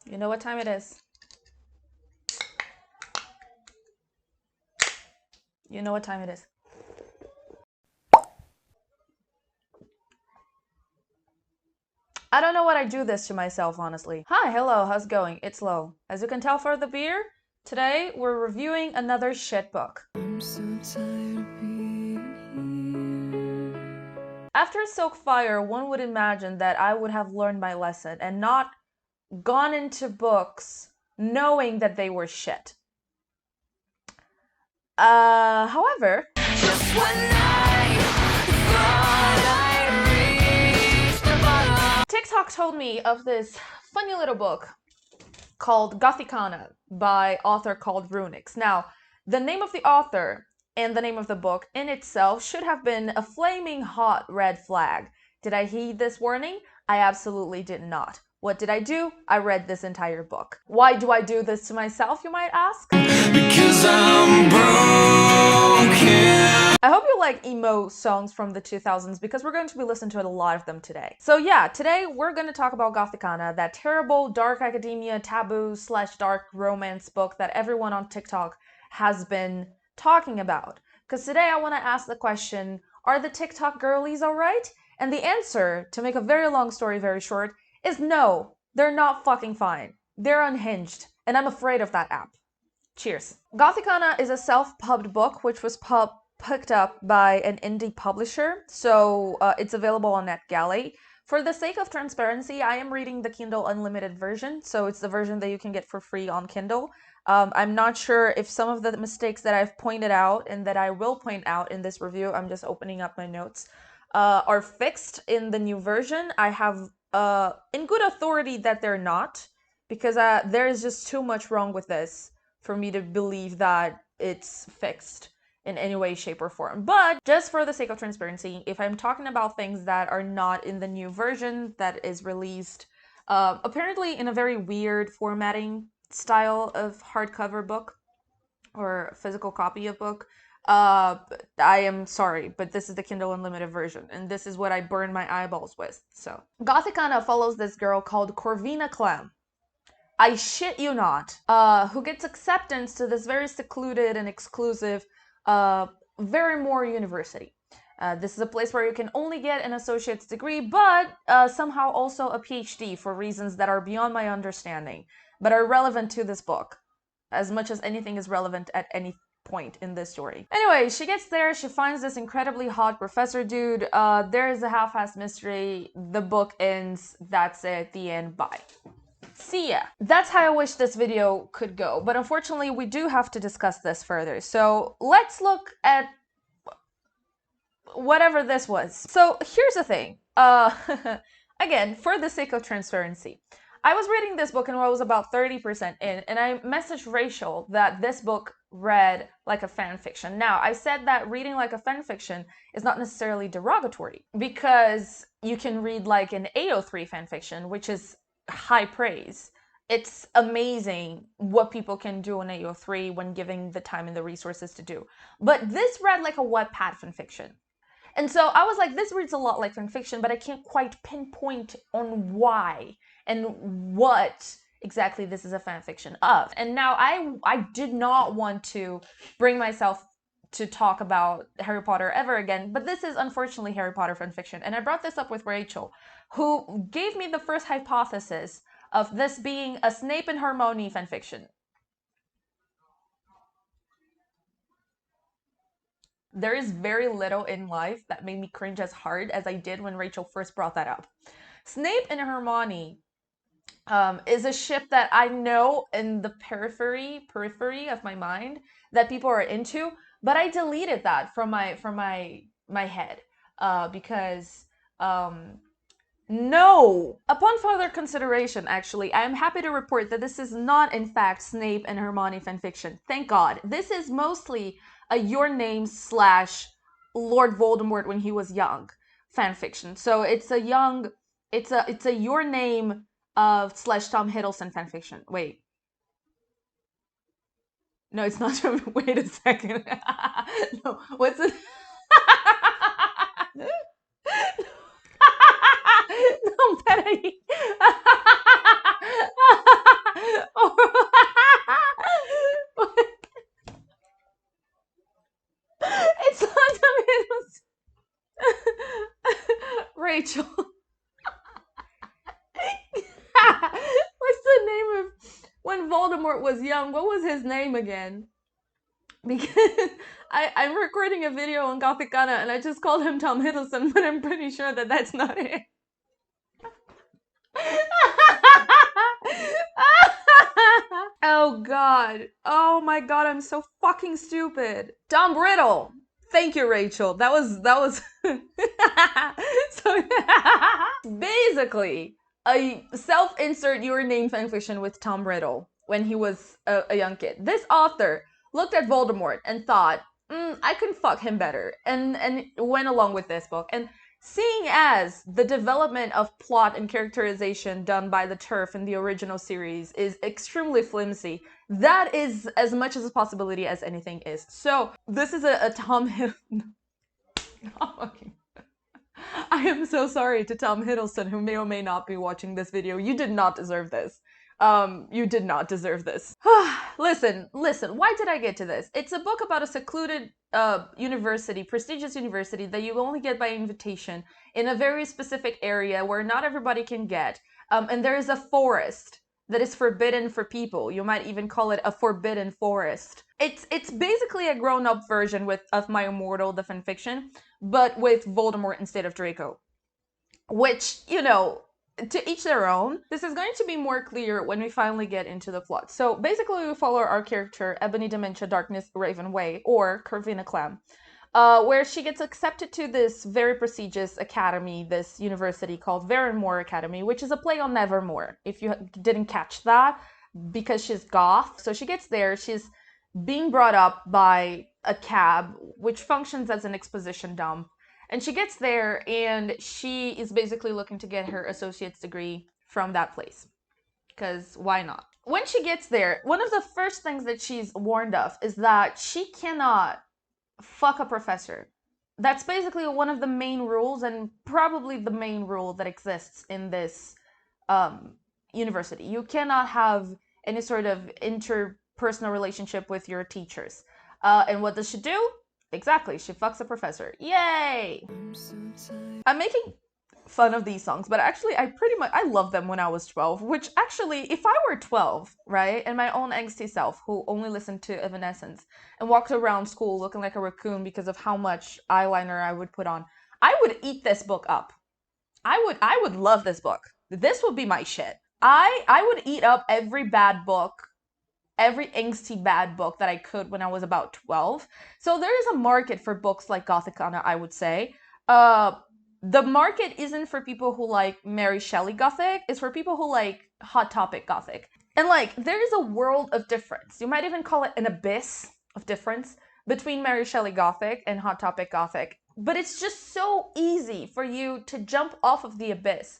You know what time it is. You know what time it is. I don't know what I do this to myself, honestly. Hi, hello, how's it going? It's Lo. As you can tell for the beer, today we're reviewing another shit book. I'm so tired of being here. After Silkfire, one would imagine that I would have learned my lesson and not gone into books knowing that they were shit. However, just when TikTok told me of this funny little book called GOTHIKANA by author called Runix. Now, the name of the author and the name of the book in itself should have been a flaming hot red flag. Did I heed this warning? I absolutely did not. What did I do? I read this entire book. Why do I do this to myself, you might ask? Because I'm broken. I hope you like emo songs from the 2000s because we're going to be listening to a lot of them today. So yeah, today we're going to talk about GOTHIKANA, that terrible dark academia taboo / dark romance book that everyone on TikTok has been talking about. Because today I want to ask the question, are the TikTok girlies alright? And the answer, to make a very long story very short, is no, they're not fucking fine. They're unhinged, and I'm afraid of that app. Cheers. GOTHIKANA is a self-pubbed book which was picked up by an indie publisher, so it's available on NetGalley. For the sake of transparency, I am reading the Kindle Unlimited version, so it's the version that you can get for free on Kindle. I'm not sure if some of the mistakes that I've pointed out and that I will point out in this review, I'm just opening up my notes, are fixed in the new version. I have in good authority that they're not, because there is just too much wrong with this for me to believe that it's fixed in any way, shape, or form. But just for the sake of transparency, if I'm talking about things that are not in the new version that is released, apparently in a very weird formatting style of hardcover book or physical copy of book, I am sorry, but this is the Kindle Unlimited version, and this is what I burn my eyeballs with. So, GOTHIKANA follows this girl called Corvina Clem. I shit you not, who gets acceptance to this very secluded and exclusive Verimoor University. This is a place where you can only get an associate's degree, but somehow also a PhD for reasons that are beyond my understanding, but are relevant to this book, as much as anything is relevant at any point in this story. Anyway, she gets there, she finds this incredibly hot professor dude, there is a half-assed mystery, the book ends, that's it, the end, bye. See ya. That's how I wish this video could go, but unfortunately we do have to discuss this further. So let's look at whatever this was. So here's the thing. Again, for the sake of transparency, I was reading this book and I was about 30% in, and I messaged Rachel that this book read like a fan fiction. Now, I said that reading like a fan fiction is not necessarily derogatory, because you can read like an AO3 fan fiction, which is high praise. It's amazing what people can do in AO3 when given the time and the resources to do. But this read like a Wattpad fanfiction. And so I was like, this reads a lot like fanfiction, but I can't quite pinpoint on why and what exactly this is a fanfiction of. And now I did not want to bring myself to talk about Harry Potter ever again, but this is unfortunately Harry Potter fanfiction. And I brought this up with Rachel, who gave me the first hypothesis of this being a Snape and Hermione fanfiction. There is very little in life that made me cringe as hard as I did when Rachel first brought that up. Snape and Hermione is a ship that I know in the periphery of my mind that people are into, but I deleted that from my head because no. Upon further consideration, actually, I am happy to report that this is not in fact Snape and Hermione fanfiction. Thank God. This is mostly a Your Name / Lord Voldemort when he was young fanfiction. So it's a Your Name / Tom Hiddleston fanfiction. Wait. No, it's not. Wait a second. No, what's it? No, peraí. when Voldemort was young, what was his name again? Because I'm recording a video on GOTHIKANA and I just called him Tom Hiddleston, but I'm pretty sure that that's not it. Oh god. Oh my god, I'm so fucking stupid. Tom Riddle. Thank you, Rachel. That was so basically a self-insert your name fanfiction with Tom Riddle when he was a young kid. This author looked at Voldemort and thought, I can fuck him better, and went along with this book. And seeing as the development of plot and characterization done by the TERF in the original series is extremely flimsy, that is as much as a possibility as anything is. So this is a Tom Hiddleston. I am so sorry to Tom Hiddleston, who may or may not be watching this video. You did not deserve this. You did not deserve this. Listen, why did I get to this? It's a book about a secluded university, prestigious university that you only get by invitation in a very specific area where not everybody can get. And there is a forest that is forbidden for people. You might even call it a forbidden forest. It's basically a grown-up version of My Immortal, the fanfiction, but with Voldemort instead of Draco. Which, you know, to each their own. This is going to be more clear when we finally get into the plot. So basically we follow our character, Ebony Dementia Darkness Ravenway, or Corvina Clam, where she gets accepted to this very prestigious academy, this university called Verrenmore Academy, which is a play on Nevermore, if you didn't catch that, because she's goth. So she gets there, she's being brought up by a cab, which functions as an exposition dump. And she gets there and she is basically looking to get her associate's degree from that place. Because why not? When she gets there, one of the first things that she's warned of is that she cannot fuck a professor. That's basically one of the main rules, and probably the main rule that exists in this university. You cannot have any sort of interpersonal relationship with your teachers. And what does she do? Exactly, she fucks a professor. Yay! I'm making fun of these songs, but actually I loved them when I was 12, which actually, if I were 12, right, and my own angsty self, who only listened to Evanescence and walked around school looking like a raccoon because of how much eyeliner I would put on, I would eat this book up. I would love this book. This would be my shit. I would eat up every bad book, every angsty bad book that I could when I was about 12. So there is a market for books like Gothikana, I would say. The market isn't for people who like Mary Shelley Gothic, it's for people who like Hot Topic Gothic. And like, there is a world of difference. You might even call it an abyss of difference between Mary Shelley Gothic and Hot Topic Gothic. But it's just so easy for you to jump off of the abyss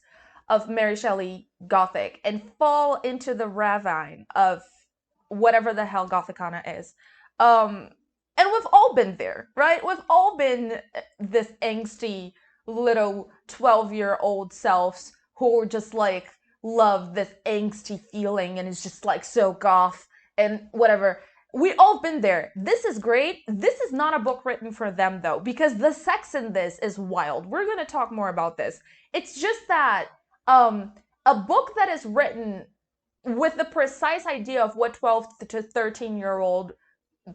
of Mary Shelley Gothic and fall into the ravine of whatever the hell Gothikana is. And we've all been there, right? We've all been this angsty little 12-year-old selves who just like love this angsty feeling and it's just like so goth and whatever. We all been there. This is great. This is not a book written for them though, because the sex in this is wild. We're gonna talk more about this. It's just that a book that is written with the precise idea of what 12 to 13-year-old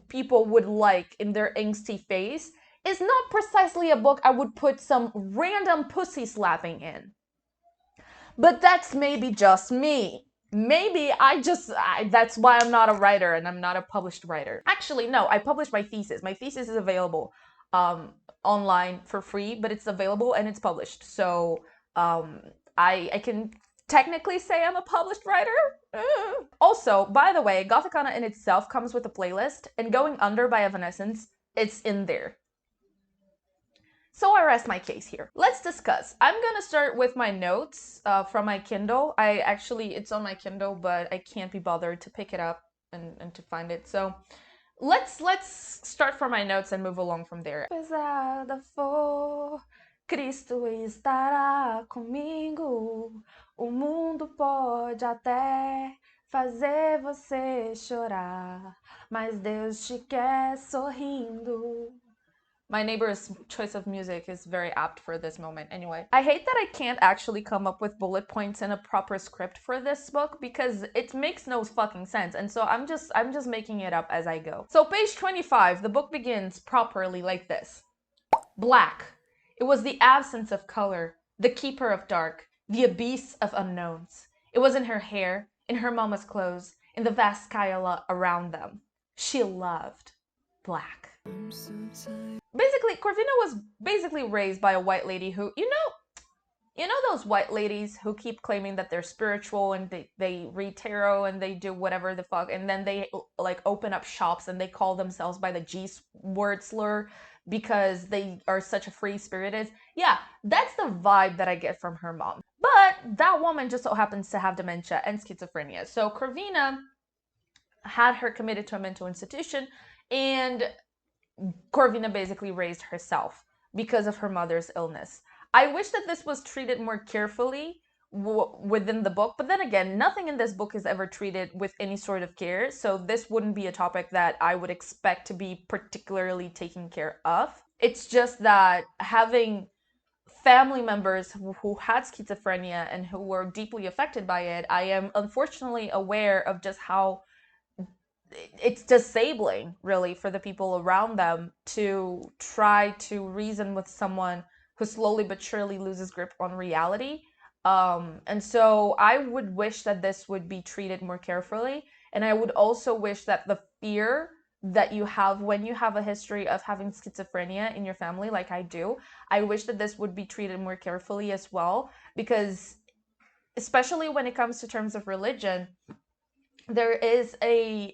people would like in their angsty face is not precisely a book I would put some random pussy slapping in. But that's maybe just me. Maybe that's why I'm not a writer and I'm not a published writer. Actually, no, I published my thesis. My thesis is available online for free, but it's available and it's published. So I can technically say I'm a published writer. Also, by the way, Gothikana in itself comes with a playlist, and Going Under by Evanescence, it's in there. So I rest my case here. Let's discuss. I'm gonna start with my notes from my Kindle. It's on my Kindle, but I can't be bothered to pick it up and to find it. So let's start from my notes and move along from there. Pesada for Cristo estará comigo. O mundo pode até fazer você chorar, mas Deus te quer sorrindo. My neighbor's choice of music is very apt for this moment. Anyway, I hate that I can't actually come up with bullet points and a proper script for this book because it makes no fucking sense. And so I'm just making it up as I go. So page 25, the book begins properly like this. Black. It was the absence of color, the keeper of dark, the abyss of unknowns. It was in her hair, in her mama's clothes, in the vast sky around them. She loved black. Basically, Corvina was basically raised by a white lady who, you know those white ladies who keep claiming that they're spiritual and they read tarot and they do whatever the fuck, and then they like open up shops and they call themselves by the G word slur because they are such a free spirited. Yeah, that's the vibe that I get from her mom. But that woman just so happens to have dementia and schizophrenia. So Corvina had her committed to a mental institution, and Corvina basically raised herself because of her mother's illness. I wish that this was treated more carefully within the book, but then again, nothing in this book is ever treated with any sort of care, so this wouldn't be a topic that I would expect to be particularly taken care of. It's just that having family members who had schizophrenia and who were deeply affected by it, I am unfortunately aware of just how it's disabling, really, for the people around them to try to reason with someone who slowly but surely loses grip on reality. And so I would wish that this would be treated more carefully. And I would also wish that the fear that you have when you have a history of having schizophrenia in your family, like I do, I wish that this would be treated more carefully as well, because especially when it comes to terms of religion, there is a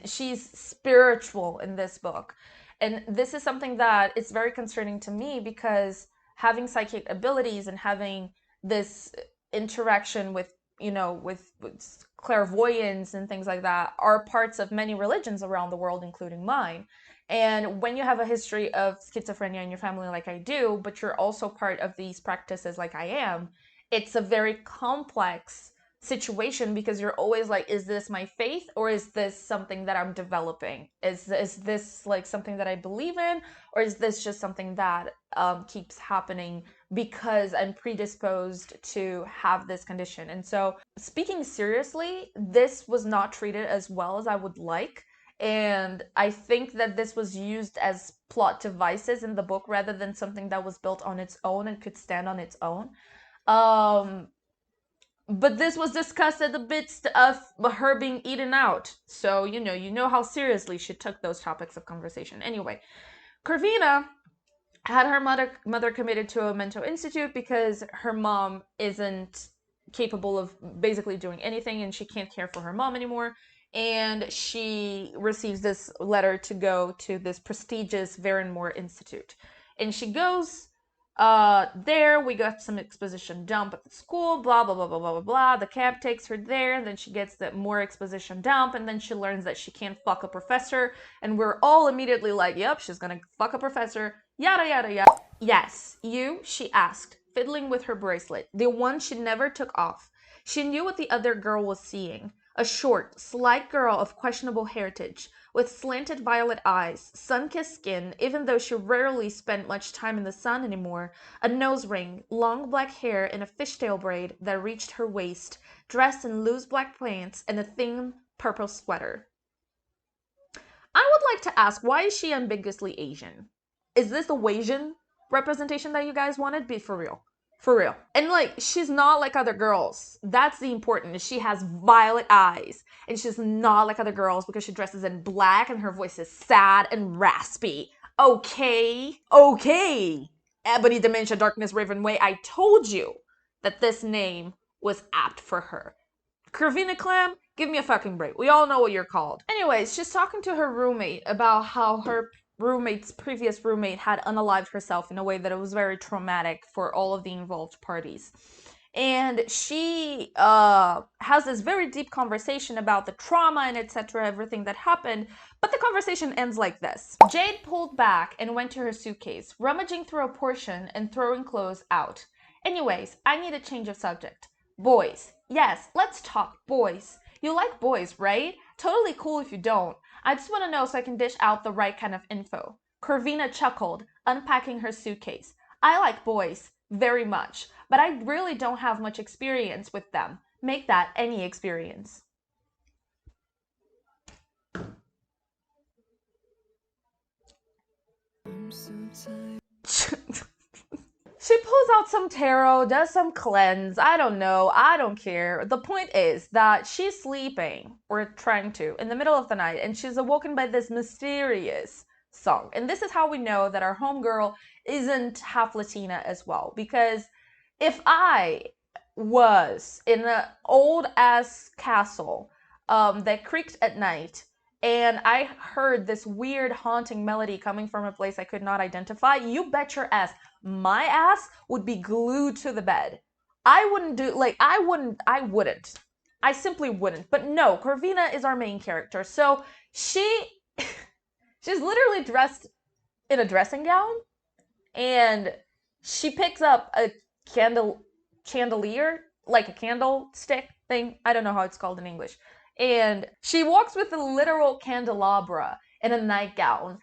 she's spiritual in this book, and this is something that is very concerning to me because having psychic abilities and having this interaction with with clairvoyance and things like that are parts of many religions around the world, including mine. And when you have a history of schizophrenia in your family like I do, but you're also part of these practices like I am, it's a very complex situation because you're always like, is this my faith or is this something that I'm developing? Is this like something that I believe in, or is this just something that keeps happening because I'm predisposed to have this condition? And so, speaking seriously, this was not treated as well as I would like. And I think that this was used as plot devices in the book rather than something that was built on its own and could stand on its own. But this was discussed at the midst of her being eaten out. So, you know how seriously she took those topics of conversation. Anyway, Corvina had her mother committed to a mental institute because her mom isn't capable of basically doing anything and she can't care for her mom anymore. And she receives this letter to go to this prestigious Varenmore Institute. And she goes there. We got some exposition dump at the school, blah blah blah blah blah blah blah. The cab takes her there, and then she gets that more exposition dump, and then she learns that she can't fuck a professor, and we're all immediately like, yep, she's gonna fuck a professor, yada yada yada. Yes, she asked, fiddling with her bracelet, the one she never took off. She knew what the other girl was seeing. A short, slight girl of questionable heritage, with slanted violet eyes, sun-kissed skin, even though she rarely spent much time in the sun anymore, a nose ring, long black hair in a fishtail braid that reached her waist, dressed in loose black pants and a thin purple sweater. I would like to ask, why is she ambiguously Asian? Is this the Asian representation that you guys wanted? Be for real. For real. And like, she's not like other girls. That's the important. She has violet eyes. And she's not like other girls because she dresses in black and her voice is sad and raspy. Okay. Ebony, Dementia, Darkness, Raven Way, I told you that this name was apt for her. Corvina Clam, give me a fucking break. We all know what you're called. Anyways, she's talking to her roommate about how her previous roommate had unalived herself in a way that it was very traumatic for all of the involved parties. And she has this very deep conversation about the trauma and etc., everything that happened, but the conversation ends like this. Jade pulled back and went to her suitcase, rummaging through a portion and throwing clothes out. Anyways, I need a change of subject. Boys. Yes, let's talk boys. You like boys, right? Totally cool if you don't. I just want to know so I can dish out the right kind of info. Corvina chuckled, unpacking her suitcase. I like boys, very much, but I really don't have much experience with them. Make that any experience. She pulls out some tarot, does some cleanse. I don't know. I don't care. The point is that she's sleeping, or trying to, in the middle of the night, and she's awoken by this mysterious song. And this is how we know that our homegirl isn't half Latina as well. Because if I was in an old ass castle that creaked at night, and I heard this weird haunting melody coming from a place I could not identify, you bet your ass my ass would be glued to the bed. I wouldn't do, like, I wouldn't. I simply wouldn't. But no, Corvina is our main character. So she's literally dressed in a dressing gown, and she picks up a chandelier, like a candlestick thing. I don't know how it's called in English. And she walks with a literal candelabra in a nightgown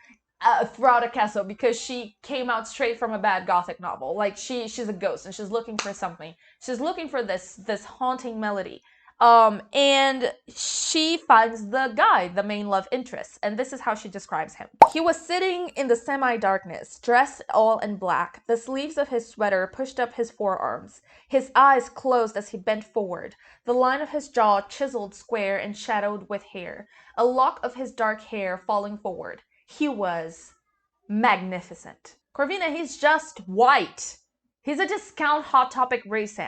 throughout a castle because she came out straight from a bad gothic novel. Like she's a ghost and she's looking for something. She's looking for this haunting melody. And she finds the guy, the main love interest, and this is how she describes him. He was sitting in the semi-darkness, dressed all in black, the sleeves of his sweater pushed up his forearms, his eyes closed as he bent forward, the line of his jaw chiseled square and shadowed with hair, a lock of his dark hair falling forward. He was magnificent. Corvina, he's just white. He's a discount Hot Topic rice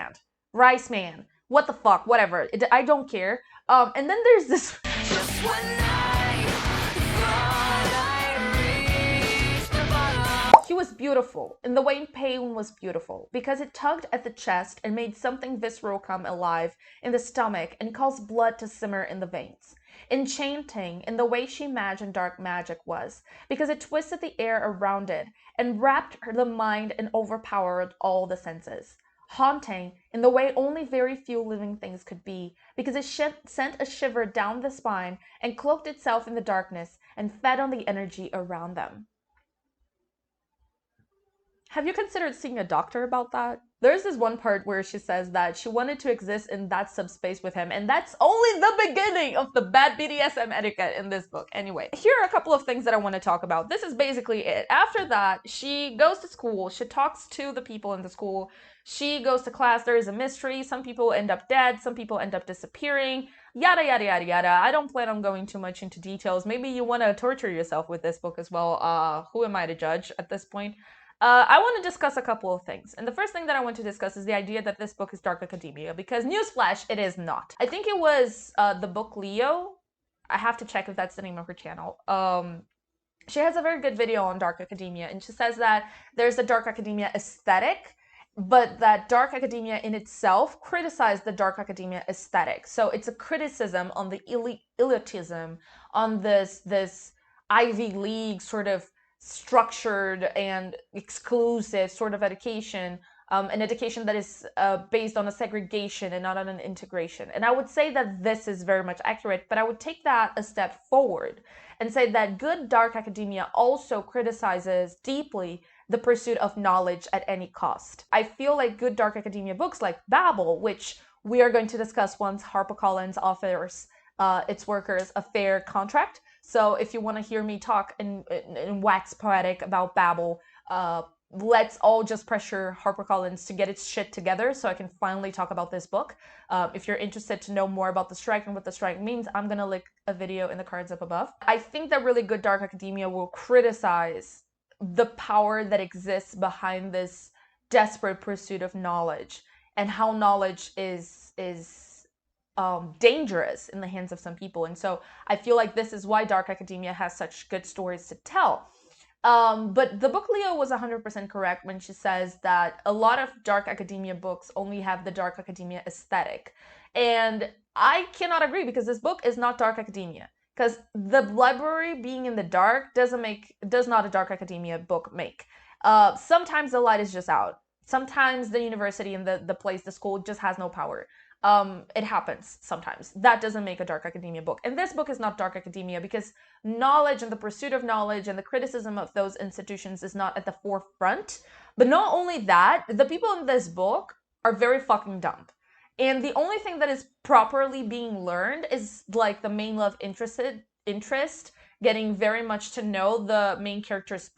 man. What the fuck, whatever. I don't care. And then there's this. He was beautiful, and the way in pain was beautiful, because it tugged at the chest and made something visceral come alive in the stomach and caused blood to simmer in the veins. Enchanting in the way she imagined dark magic was, because it twisted the air around it and wrapped the mind and overpowered all the senses. Haunting in the way only very few living things could be, because it sent a shiver down the spine and cloaked itself in the darkness and fed on the energy around them. Have you considered seeing a doctor about that? There's this one part where she says that she wanted to exist in that subspace with him, and that's only the beginning of the bad BDSM etiquette in this book. Anyway, here are a couple of things that I want to talk about. This is basically it. After that, she goes to school, she talks to the people in the school, she goes to class, there is a mystery, some people end up dead, some people end up disappearing, yada yada yada yada. I don't plan on going too much into details. Maybe you want to torture yourself with this book as well. Who am I to judge at this point? I want to discuss a couple of things. And the first thing that I want to discuss is the idea that this book is dark academia, because newsflash, it is not. I think it was the book Leo. I have to check if that's the name of her channel. She has a very good video on dark academia, and she says that there's a dark academia aesthetic, but that dark academia in itself criticized the dark academia aesthetic. So it's a criticism on the elitism, on this Ivy League sort of structured and exclusive sort of education, an education that is based on a segregation and not on an integration. And I would say that this is very much accurate, but I would take that a step forward and say that good dark academia also criticizes deeply the pursuit of knowledge at any cost. I feel like good dark academia books like Babel, which we are going to discuss once HarperCollins offers its workers a fair contract. So if you want to hear me talk and wax poetic about Babel, let's all just pressure HarperCollins to get its shit together so I can finally talk about this book. If you're interested to know more about the strike and what the strike means, I'm going to link a video in the cards up above. I think that really good dark academia will criticize the power that exists behind this desperate pursuit of knowledge and how knowledge is dangerous in the hands of some people. And so I feel like this is why dark academia has such good stories to tell. But the book Leo was 100% correct when she says that a lot of dark academia books only have the dark academia aesthetic. And I cannot agree, because this book is not dark academia. Because the library being in the dark does not a dark academia book make. Sometimes the light is just out. Sometimes the university and the place, the school just has no power. It happens sometimes. That doesn't make a dark academia book. And this book is not dark academia because knowledge and the pursuit of knowledge and the criticism of those institutions is not at the forefront. But not only that, the people in this book are very fucking dumb. And the only thing that is properly being learned is like the main love interest getting very much to know the main character's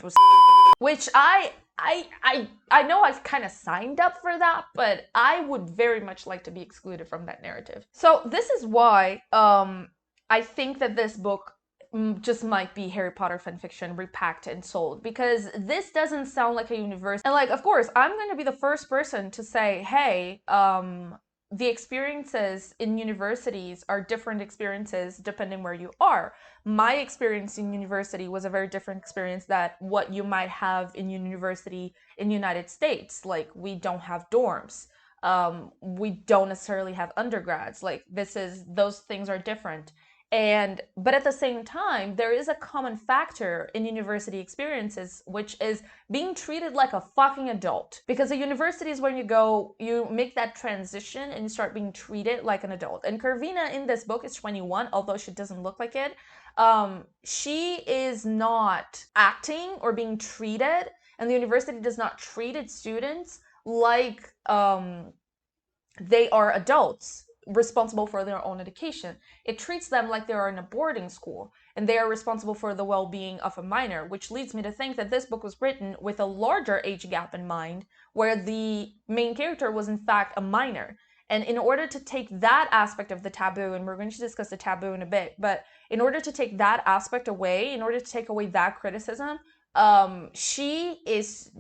which I know I've kind of signed up for that, but I would very much like to be excluded from that narrative. So this is why I think that this book just might be Harry Potter fanfiction repacked and sold, because this doesn't sound like a university. And like, of course, I'm going to be the first person to say, hey, the experiences in universities are different experiences depending where you are. My experience in university was a very different experience than what you might have in university in the United States. Like, we don't have dorms. We don't necessarily have undergrads. Like, those things are different. But at the same time, there is a common factor in university experiences, which is being treated like a fucking adult. Because a university is when you make that transition and you start being treated like an adult. And Corvina in this book is 21, although she doesn't look like it. She is not acting or being treated, and the university does not treat its students like they are adults responsible for their own education. It treats them like they are in a boarding school and they are responsible for the well-being of a minor, which leads me to think that this book was written with a larger age gap in mind, where the main character was in fact a minor. And in order to take that aspect of the taboo, and we're going to discuss the taboo in a bit, but in order to take that aspect away, in order to take away that criticism, she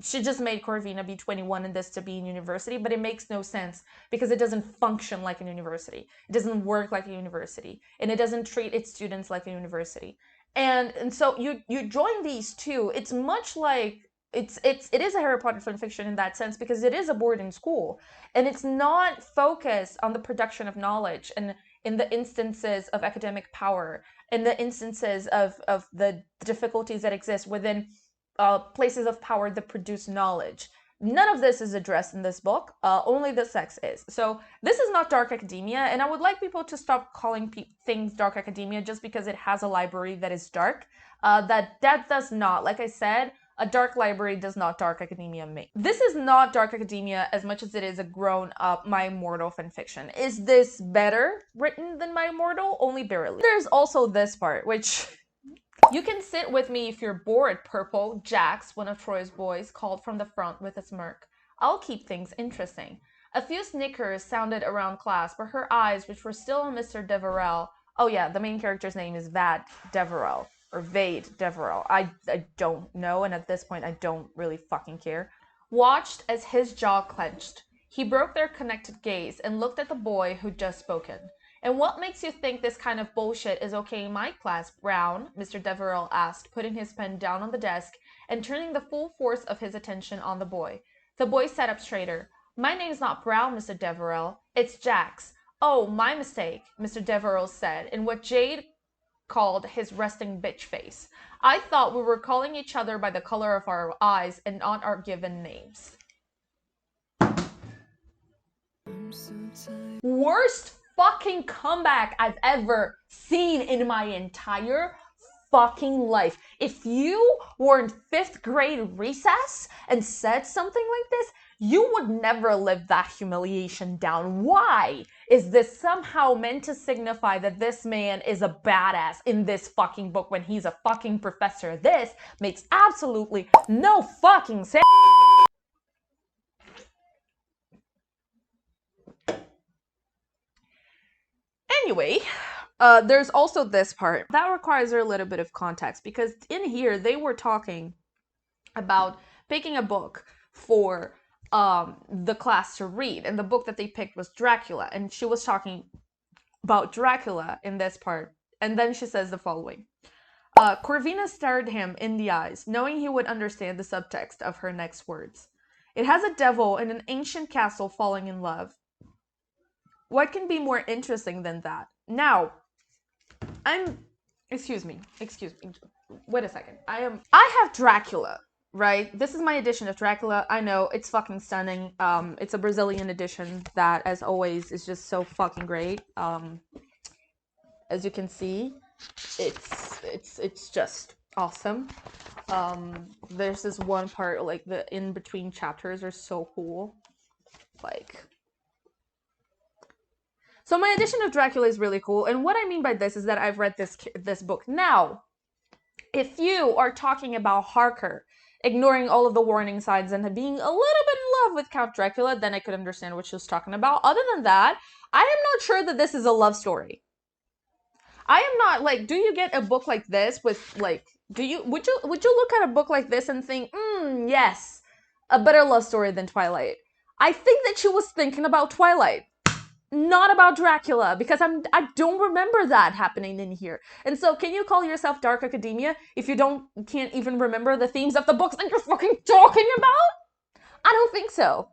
just made Corvina be 21 and this to be in university, but it makes no sense because it doesn't function like a university. It doesn't work like a university, and it doesn't treat its students like a university. And so you join these two. It's much like it is a Harry Potter fanfiction in that sense, because it is a boarding school and it's not focused on the production of knowledge and in the instances of academic power, in the instances of the difficulties that exist within places of power that produce knowledge. None of this is addressed in this book, only the sex is. So this is not dark academia, and I would like people to stop calling things dark academia just because it has a library that is dark. That does not, like I said, a dark library does not dark academia make. This is not dark academia as much as it is a grown-up My Immortal fanfiction. Is this better written than My Immortal? Only barely. There's also this part, which... You can sit with me if you're bored, Purple, Jax, one of Troy's boys, called from the front with a smirk. I'll keep things interesting. A few snickers sounded around class, but her eyes, which were still on Mr. Deverell... Oh yeah, the main character's name is Vad Deverell. Or Vade Deverell. I don't know, and at this point I don't really fucking care. Watched as his jaw clenched. He broke their connected gaze and looked at the boy who'd just spoken. And what makes you think this kind of bullshit is okay in my class, Brown? Mr. Deverell asked, putting his pen down on the desk and turning the full force of his attention on the boy. The boy sat up straighter. My name's not Brown, Mr. Deverell. It's Jax. Oh, my mistake, Mr. Deverell said, in what Jade called his resting bitch face. I thought we were calling each other by the color of our eyes and not our given names. Worst fucking comeback I've ever seen in my entire fucking life. If you were in 5th grade recess and said something like this, you would never live that humiliation down. Why is this somehow meant to signify that this man is a badass in this fucking book when he's a fucking professor? This makes absolutely no fucking sense. Anyway, there's also this part that requires a little bit of context, because in here they were talking about picking a book for the class to read, and the book that they picked was Dracula, and she was talking about Dracula in this part, and then she says the following. Corvina stared him in the eyes, knowing he would understand the subtext of her next words. It has a devil in an ancient castle falling in love. What can be more interesting than that? Now, excuse me, wait a second. I have Dracula right? This is my edition of Dracula. I know, it's fucking stunning. It's a Brazilian edition that, as always, is just so fucking great. As you can see, it's just awesome. There's this one part, like the in between chapters are so cool. Like, so my edition of Dracula is really cool, and what I mean by this is that I've read this book. Now, if you are talking about Harker ignoring all of the warning signs and being a little bit in love with Count Dracula, then I could understand what she was talking about. Other than that, I am not sure that this is a love story. I am not, like, do you get a book like this with, like, would you look at a book like this and think, yes, a better love story than Twilight? I think that she was thinking about Twilight, not about Dracula, because I don't remember that happening in here. And so, can you call yourself dark academia if you can't even remember the themes of the books that you're fucking talking about? I don't think so.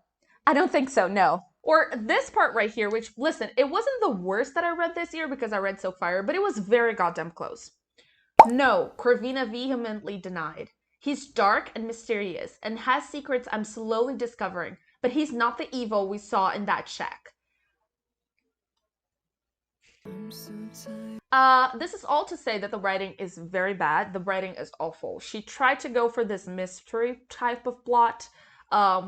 I don't think so, no. Or this part right here, which, listen, it wasn't the worst that I read this year because I read So Fire, but it was very goddamn close. No, Corvina vehemently denied. He's dark and mysterious and has secrets I'm slowly discovering, but he's not the evil we saw in that shack. This is all to say that the writing is very bad. The writing is awful. She tried to go for this mystery type of plot,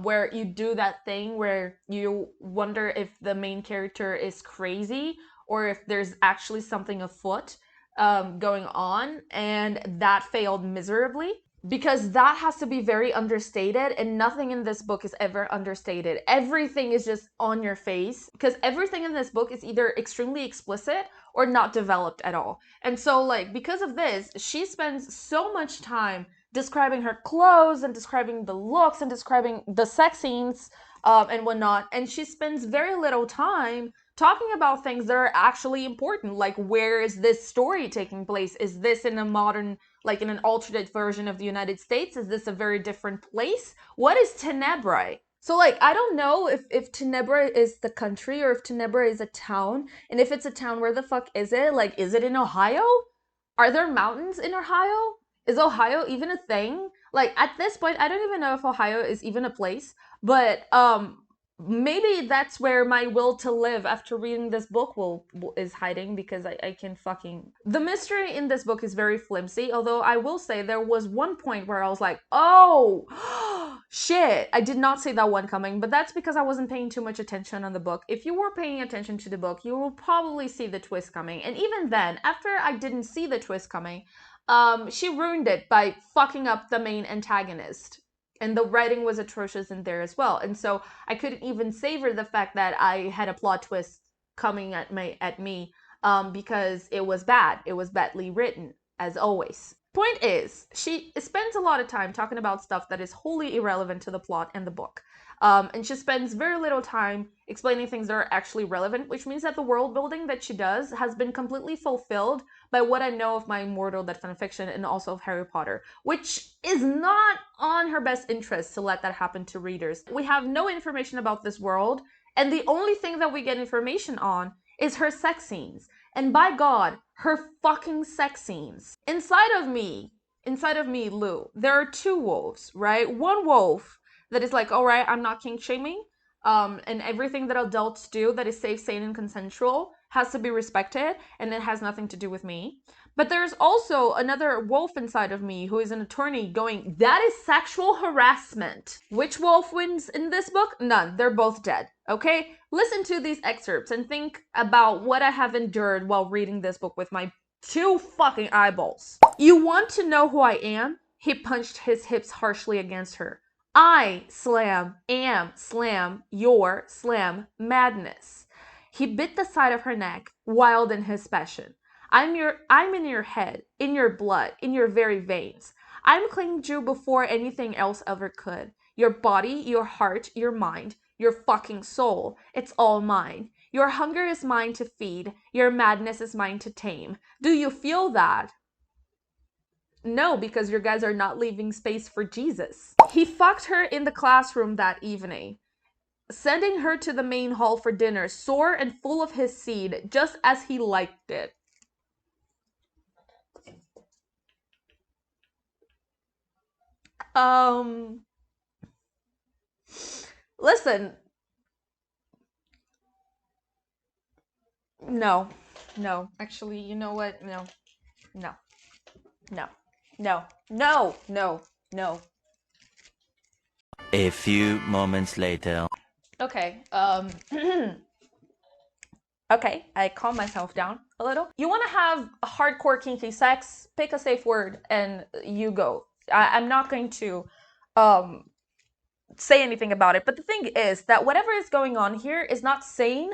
where you do that thing where you wonder if the main character is crazy or if there's actually something afoot going on, and that failed miserably. Because that has to be very understated, and nothing in this book is ever understated. Everything is just on your face, because everything in this book is either extremely explicit or not developed at all. And so, like, because of this, she spends so much time describing her clothes and describing the looks and describing the sex scenes and whatnot, and she spends very little time talking about things that are actually important, like, where is this story taking place? Is this in a modern, like, in an alternate version of the United States? Is this a very different place? What is Tenebrae? So, like, I don't know if Tenebrae is the country or if Tenebrae is a town. And if it's a town, where the fuck is it? Like, is it in Ohio? Are there mountains in Ohio? Is Ohio even a thing? Like, at this point, I don't even know if Ohio is even a place. But, maybe that's where my will to live after reading this book is hiding, because I can fucking... The mystery in this book is very flimsy, although I will say there was one point where I was like, oh, shit, I did not see that one coming, but that's because I wasn't paying too much attention on the book. If you were paying attention to the book, you will probably see the twist coming, and even then, after I didn't see the twist coming, she ruined it by fucking up the main antagonist. And the writing was atrocious in there as well. And so I couldn't even savor the fact that I had a plot twist coming at me because it was bad. It was badly written, as always. Point is, she spends a lot of time talking about stuff that is wholly irrelevant to the plot and the book. And she spends very little time explaining things that are actually relevant, which means that the world building that she does has been completely fulfilled by what I know of my Immortal Dead fanfiction and also of Harry Potter, which is not on her best interest to let that happen to readers. We have no information about this world, and the only thing that we get information on is her sex scenes. And by God, her fucking sex scenes. Inside of me, Lou, there are two wolves, right? One wolf that is like, all right, I'm not kink shaming, and everything that adults do that is safe, sane, and consensual has to be respected, and it has nothing to do with me. But there's also another wolf inside of me who is an attorney going, that is sexual harassment. Which wolf wins in this book? None. They're both dead. Okay? Listen to these excerpts and think about what I have endured while reading this book with my two fucking eyeballs. You want to know who I am? He punched his hips harshly against her. I, Slam, am, Slam, your, Slam, madness. He bit the side of her neck, wild in his passion. I'm in your head, in your blood, in your very veins. I'm claimed you before anything else ever could. Your body, your heart, your mind, your fucking soul. It's all mine. Your hunger is mine to feed. Your madness is mine to tame. Do you feel that? No, because your guys are not leaving space for Jesus. He fucked her in the classroom that evening, sending her to the main hall for dinner, sore and full of his seed, just as he liked it. Um, listen, no, no, actually, you know what? No, no, no, no, no, no, no. A few moments later. Okay, okay, I calm myself down a little. You want to have a hardcore kinky sex? Pick a safe word and you go. I'm not going to um, say anything about it. But the thing is that whatever is going on here is not sane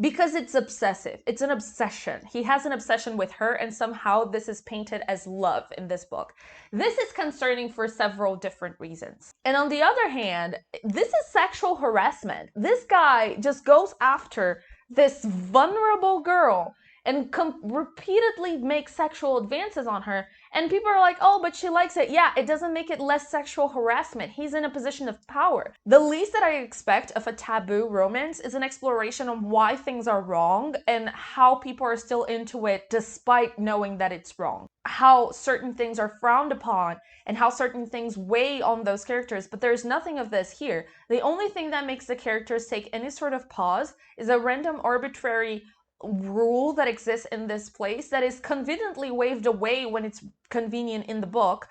because it's obsessive. It's an obsession. He has an obsession with her, and somehow this is painted as love in this book. This is concerning for several different reasons. And on the other hand, this is sexual harassment. This guy just goes after this vulnerable girl and repeatedly makes sexual advances on her, and people are like, oh, but she likes it. Yeah, it doesn't make it less sexual harassment. He's in a position of power. The least that I expect of a taboo romance is an exploration on why things are wrong and how people are still into it despite knowing that it's wrong. How certain things are frowned upon and how certain things weigh on those characters, but there's nothing of this here. The only thing that makes the characters take any sort of pause is a random arbitrary rule that exists in this place that is conveniently waved away when it's convenient in the book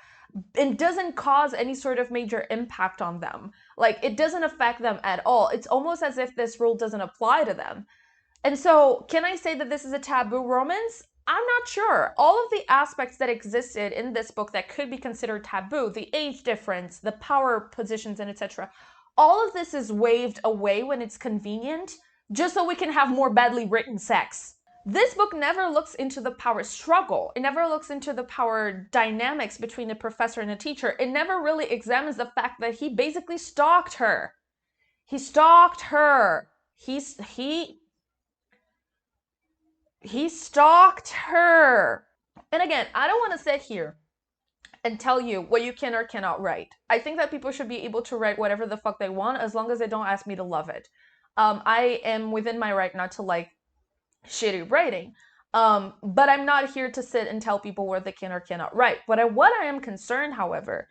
and doesn't cause any sort of major impact on them. Like, it doesn't affect them at all. It's almost as if this rule doesn't apply to them. And so, can I say that this is a taboo romance? I'm not sure. All of the aspects that existed in this book that could be considered taboo, the age difference, the power positions, and etc., all of this is waved away when it's convenient, just so we can have more badly written sex. This book never looks into the power struggle. It never looks into the power dynamics between a professor and a teacher. It never really examines the fact that he basically stalked her. He stalked her. He stalked her. And again, I don't want to sit here and tell you what you can or cannot write. I think that people should be able to write whatever the fuck they want as long as they don't ask me to love it. I am within my right not to like shitty writing. But I'm not here to sit and tell people what they can or cannot write. What I am concerned, however,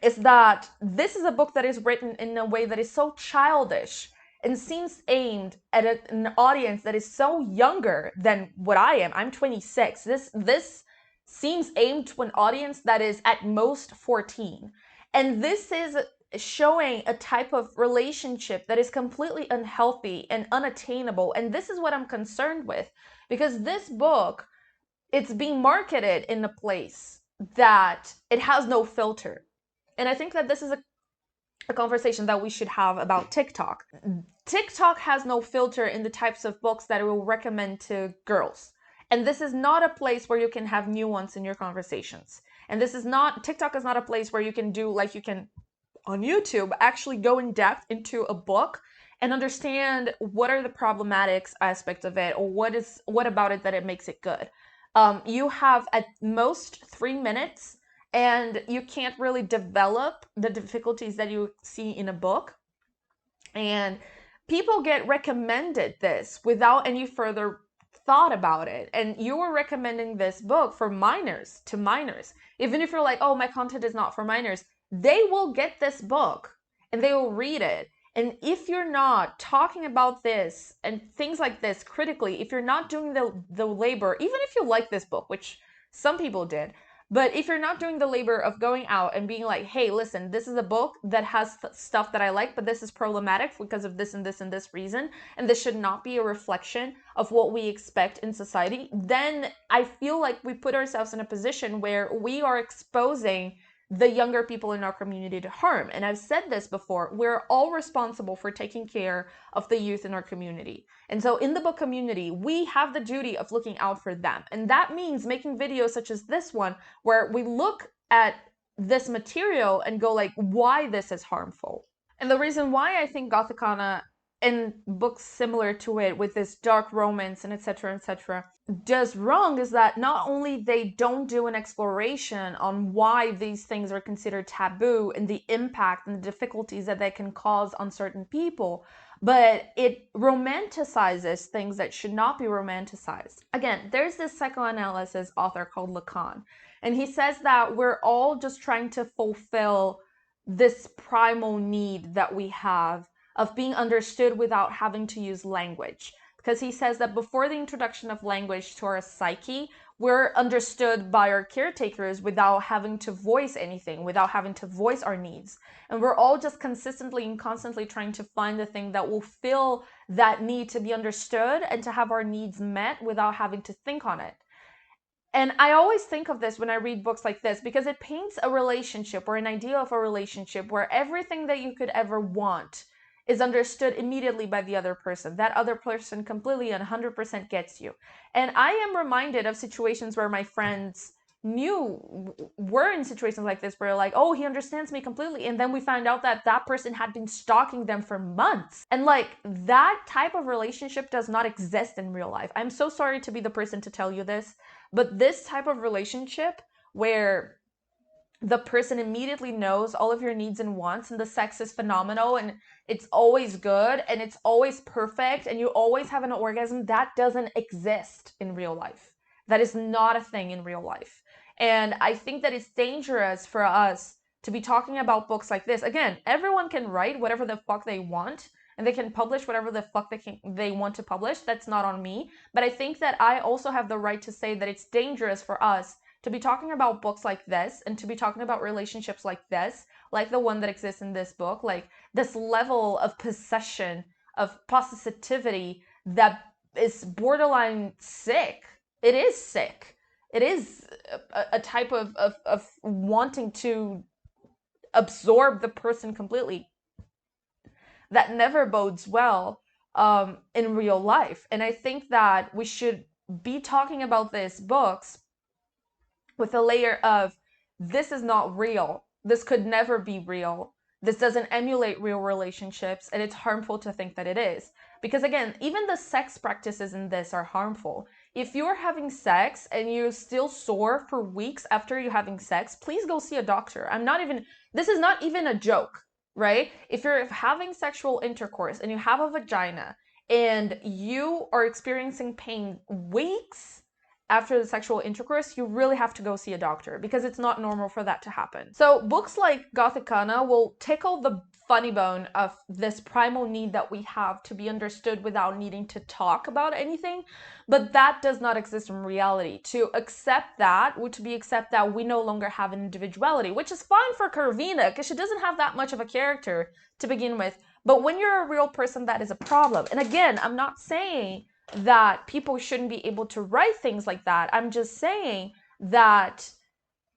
is that this is a book that is written in a way that is so childish and seems aimed at an audience that is so younger than what I am. I'm 26. This seems aimed to an audience that is at most 14. And this is showing a type of relationship that is completely unhealthy and unattainable. And this is what I'm concerned with, because this book, it's being marketed in a place that it has no filter. And I think that this is a conversation that we should have about TikTok. TikTok has no filter in the types of books that it will recommend to girls. And this is not a place where you can have nuance in your conversations. And TikTok is not a place where you can do like you can on YouTube, actually go in depth into a book and understand what are the problematic aspects of it, or what about it that it makes it good. You have at most 3 minutes, and you can't really develop the difficulties that you see in a book. And people get recommended this without any further thought about it. And you were recommending this book for minors to minors. Even if you're like, oh, my content is not for minors, they will get this book and they will read it. And if you're not talking about this and things like this critically, if you're not doing the labor, even if you like this book, which some people did, but if you're not doing the labor of going out and being like, hey, listen, this is a book that has stuff that I like, but this is problematic because of this and this and this reason, and this should not be a reflection of what we expect in society, then I feel like we put ourselves in a position where we are exposing the younger people in our community to harm. And I've said this before, we're all responsible for taking care of the youth in our community. And so in the book community, we have the duty of looking out for them. And that means making videos such as this one, where we look at this material and go like, why this is harmful. And the reason why I think GOTHIKANA and books similar to it with this dark romance and etc. does wrong is that not only they don't do an exploration on why these things are considered taboo and the impact and the difficulties that they can cause on certain people, but it romanticizes things that should not be romanticized. Again, there's this psychoanalysis author called Lacan, and he says that we're all just trying to fulfill this primal need that we have of being understood without having to use language. Because he says that before the introduction of language to our psyche, we're understood by our caretakers without having to voice anything, without having to voice our needs. And we're all just consistently and constantly trying to find the thing that will fill that need to be understood and to have our needs met without having to think on it. And I always think of this when I read books like this because it paints a relationship or an idea of a relationship where everything that you could ever want is understood immediately by the other person. That other person completely and 100% gets you. And I am reminded of situations where my friends were in situations like this where like, oh, he understands me completely, and then we found out that that person had been stalking them for months, and like that type of relationship does not exist in real life. I'm so sorry to be the person to tell you this, but this type of relationship where the person immediately knows all of your needs and wants, and the sex is phenomenal and it's always good and it's always perfect and you always have an orgasm, that doesn't exist in real life. That is not a thing in real life. And I think that it's dangerous for us to be talking about books like this. Again, everyone can write whatever the fuck they want and they can publish whatever the fuck they want to publish. That's not on me. But I think that I also have the right to say that it's dangerous for us to be talking about books like this and to be talking about relationships like this, like the one that exists in this book, like this level of possession, of possessivity that is borderline sick. It is sick. It is a type of wanting to absorb the person completely that never bodes well in real life. And I think that we should be talking about these books with a layer of, this is not real. This could never be real. This doesn't emulate real relationships, and it's harmful to think that it is. Because again, even the sex practices in this are harmful. If you're having sex and you're still sore for weeks after you're having sex, please go see a doctor. This is not even a joke, right? If you're having sexual intercourse and you have a vagina and you are experiencing pain weeks after the sexual intercourse, you really have to go see a doctor because it's not normal for that to happen. So books like GOTHIKANA will tickle the funny bone of this primal need that we have to be understood without needing to talk about anything, but that does not exist in reality. To accept that would be accept that we no longer have an individuality, which is fine for Karvina because she doesn't have that much of a character to begin with. But when you're a real person, that is a problem. And again, I'm not saying that people shouldn't be able to write things like that. I'm just saying that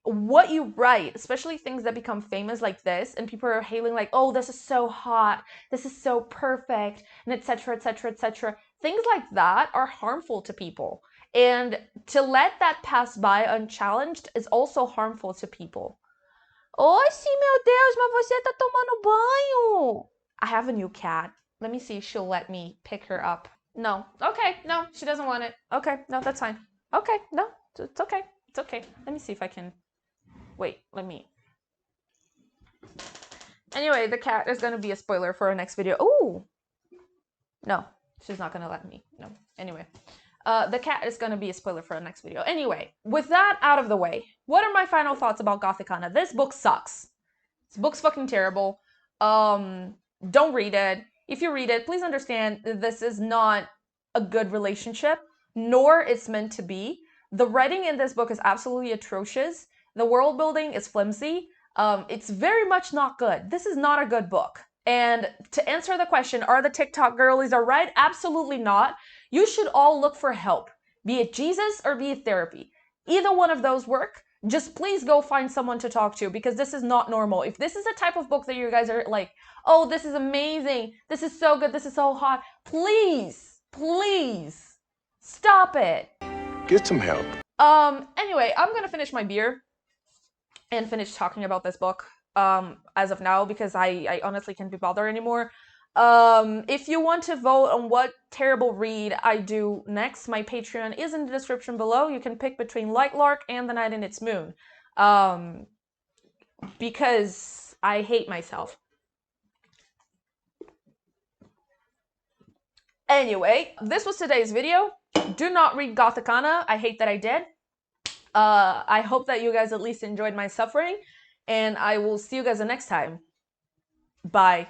what you write, especially things that become famous like this, and people are hailing like, oh, this is so hot, this is so perfect, and etc., etc., etc. Things like that are harmful to people. And to let that pass by unchallenged is also harmful to people. Oxi, meu Deus, mas você tá tomando banho. I have a new cat. Let me see if she'll let me pick her up. No. Okay, no, she doesn't want it. Okay, no, that's fine. Okay, no, it's okay. It's okay. Let me see if I can... Wait, let me... Anyway, the cat is gonna be a spoiler for our next video. Ooh! No, she's not gonna let me. No. Anyway. The cat is gonna be a spoiler for our next video. Anyway, with that out of the way, what are my final thoughts about GOTHIKANA? This book sucks. This book's fucking terrible. Don't read it. If you read it, please understand that this is not a good relationship, nor it's meant to be. The writing in this book is absolutely atrocious. The world building is flimsy. It's very much not good. This is not a good book. And to answer the question, are the TikTok girlies alright? Absolutely not. You should all look for help, be it Jesus or be it therapy. Either one of those work. Just please go find someone to talk to because this is not normal. If this is the type of book that you guys are like, oh, this is amazing, this is so good, this is so hot, please, please stop it. Get some help. Anyway, I'm gonna finish my beer and finish talking about this book as of now because I honestly can't be bothered anymore. If you want to vote on what terrible read I do next, my Patreon is in the description below. You can pick between Light Lark and The Night in Its Moon. Because I hate myself. Anyway, this was today's video. Do not read Gothikana. I hate that I did. I hope that you guys at least enjoyed my suffering, and I will see you guys the next time. Bye.